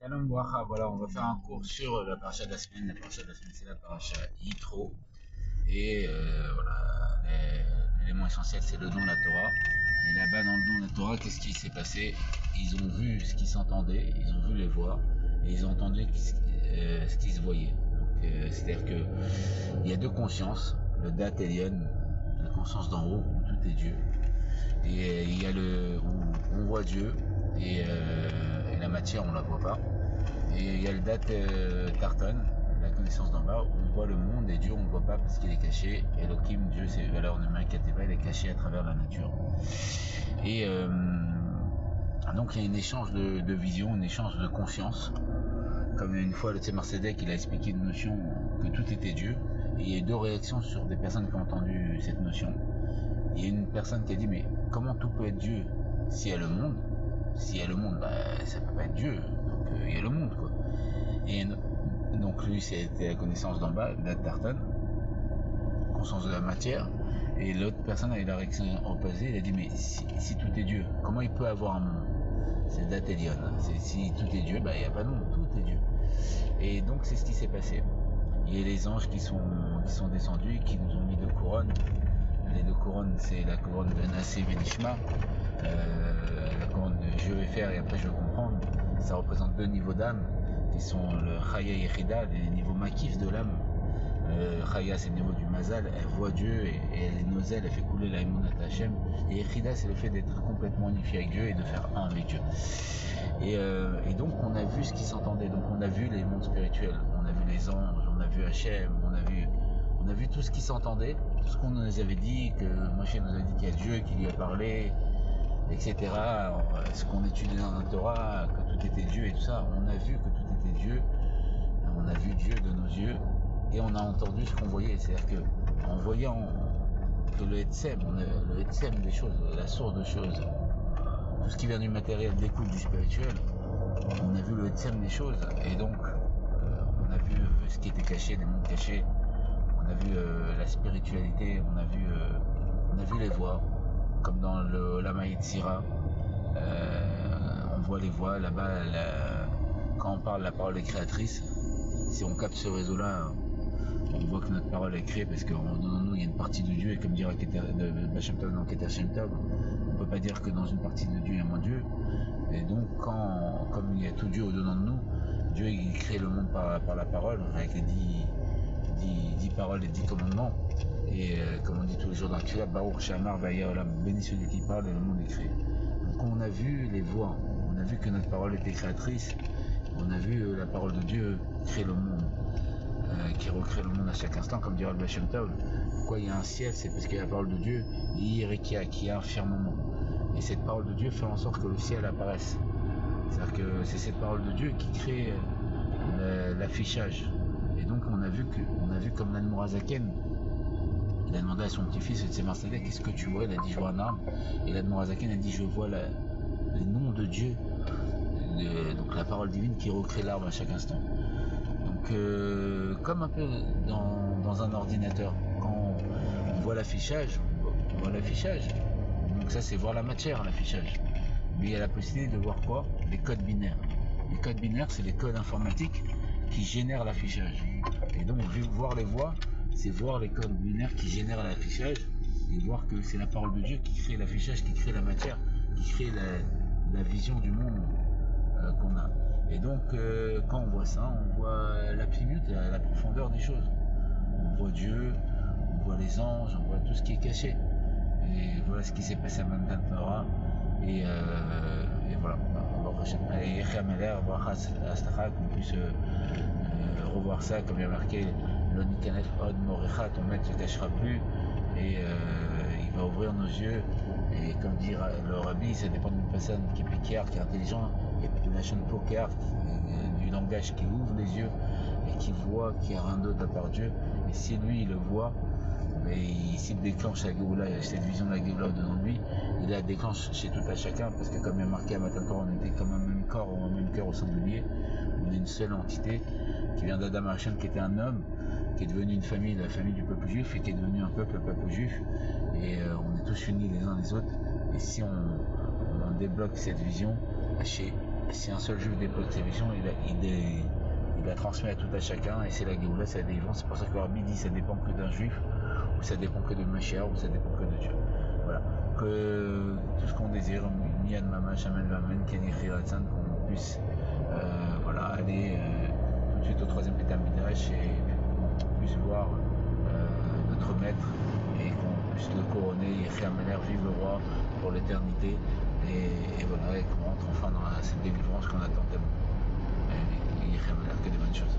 Shalom Bracha, voilà, on va faire un cours sur la paracha de la semaine. La paracha de la semaine, c'est la paracha Yitro. Et voilà, l'élément essentiel, c'est le don de la Torah. Et là-bas, dans le don de la Torah, qu'est-ce qui s'est passé? Ils ont vu ce qui s'entendait, ils ont vu les voix, et ils ont entendu ce qui se voyait. Donc, c'est-à-dire que il y a deux consciences, le Dat Elyon, la conscience d'en haut, où tout est Dieu. Et il y a le où on voit Dieu, et la matière, on la voit pas. Et il y a le Dat Tartan, la connaissance d'en bas, où on voit le monde, et Dieu on ne voit pas parce qu'il est caché. Elohim, Dieu, c'est valeur numérique Kateva, il est caché à travers la nature. Et donc il y a un échange de vision, un échange de conscience. Comme une fois le Tzemar Tzedek, il a expliqué une notion que tout était Dieu. Et il y a eu deux réactions sur des personnes qui ont entendu cette notion. Il y a une personne qui a dit, mais comment tout peut être Dieu s'il y a le monde? S'il y a le monde, bah, ça peut pas être Dieu. Donc il y a le monde, quoi. Et donc lui, c'était la connaissance d'en bas, Dat Tartan, conscience de la matière. Et l'autre personne a eu la réaction opposée, il a dit, mais si tout est Dieu, comment il peut avoir un monde? C'est Dat Elyon. Si tout est Dieu, bah il n'y a pas de monde, tout est Dieu. Et donc c'est ce qui s'est passé. Il y a les anges qui sont descendus et qui nous ont mis deux couronnes. Les deux couronnes, c'est la couronne de Nassé Benishma, la couronne de je vais faire et après je vais comprendre. Ça représente deux niveaux d'âme qui sont le Chaya et Yechida, les niveaux makifs de l'âme. Chaya, c'est le niveau du Mazal, elle voit Dieu et nos ailes, elle fait couler la Emunat Hashem. Et Yechida, c'est le fait d'être complètement unifié avec Dieu et de faire un avec Dieu. Et donc on a vu ce qui s'entendait, donc on a vu les mondes spirituels, on a vu les anges, on a vu Hashem, on a vu tout ce qui s'entendait, tout ce qu'on nous avait dit, que Moshe nous avait dit qu'il y a Dieu qui lui a parlé, etc. Alors, ce qu'on étudiait dans la Torah, que tout était Dieu et tout ça, on a vu que tout était Dieu, on a vu Dieu de nos yeux, et on a entendu ce qu'on voyait, c'est-à-dire que en voyant que le Etsem des choses, la source de choses, tout ce qui vient du matériel découle du spirituel, on a vu le Etsem des choses, et donc on a vu ce qui était caché, des mondes cachés, on a vu la spiritualité, on a vu les voix, comme dans le Lama Yetzira, on voit les voix là-bas, quand on parle de la parole des créatrices, si on capte ce réseau-là, on voit que notre parole est créée parce qu'en nous il y a une partie de Dieu, et comme dira Bachem Tov dans Keter Shem Tov, on ne peut pas dire que dans une partie de Dieu il y a moins Dieu, et donc comme il y a tout Dieu au-dedans de nous, Dieu il crée le monde par la parole, avec les 10 paroles, les 10 commandements, et comme on dit tous les jours dans le Kriya, Baruch Shamar Vaya Olam, béni celui qui parle et le monde est créé. Donc on a vu les voix, on a vu que notre parole était créatrice, on a vu la parole de Dieu créer le monde, qui recrée le monde à chaque instant, comme dira le Bachem Tov. Pourquoi il y a un ciel? C'est parce qu'il y a la parole de Dieu, Yirikia, qui a un firmament. Et cette parole de Dieu fait en sorte que le ciel apparaisse. C'est-à-dire que c'est cette parole de Dieu qui crée l'affichage. Et donc on a vu comme l'Admorazaken, il a demandé à son petit-fils, c'est Marcellais, qu'est-ce que tu vois? Il a dit je vois un arbre. Et l'Admorazaken a dit je vois les noms de Dieu, donc la parole divine qui recrée l'arbre à chaque instant. Donc comme un peu dans un ordinateur, quand on voit l'affichage, on voit l'affichage. Donc ça c'est voir la matière, l'affichage. Mais il y a la possibilité de voir quoi? Les codes binaires. Les codes binaires, c'est les codes informatiques qui génèrent l'affichage. Et donc voir les voix, c'est voir les codes binaires qui génèrent l'affichage, et voir que c'est la parole de Dieu qui crée l'affichage, qui crée la matière, qui crée la vision du monde qu'on a. Et donc quand on voit ça, on voit la plimute, la profondeur des choses. On voit Dieu, on voit les anges, on voit tout ce qui est caché. Et voilà ce qui s'est passé à Matan Torah. Et voilà. Et qu'on puisse revoir ça, comme il y a marqué L'Onikanef Od Morecha, ton maître ne se cachera plus, et il va ouvrir nos yeux. Et comme dit le Rabbi, ça dépend d'une personne qui est piquère, qui est intelligent, et de la chaîne poker, du langage qui ouvre les yeux et qui voit qu'il n'y a rien d'autre à part Dieu. Et si lui il le voit, et s'il déclenche la Géoula, cette vision de la Géoula dedans de lui, il la déclenche chez tout à chacun, parce que comme il y a marqué à Matan Torah, on était comme un même corps ou un même cœur au singulier, on est une seule entité qui vient d'Adam Hashem, qui était un homme, qui est devenu une famille, la famille du peuple juif, et qui est devenu un peuple, le peuple juif, et on est tous unis les uns les autres. Et si on débloque cette vision, Haché, si un seul juif dépose ses visions, il la transmet à tout à chacun, et c'est la Géoula, c'est la délivrance. C'est pour ça que le Rabbi dit ça dépend que d'un juif, ou ça dépend que de Mashiach, ou ça dépend que de Dieu. Voilà. Que tout ce qu'on désire, Miyan Mamash, Amen Vamen, Ken Yichiratsan, qu'on puisse voilà, aller tout de suite au 3e Beth Amikdash et qu'on puisse voir notre maître et qu'on puisse le couronner, Yichia Melech, vive le roi pour l'éternité, et voilà, et qu'on rentre enfin dans cette délivrance qu'on attend tellement. Et Yichia Melech, que des bonnes choses.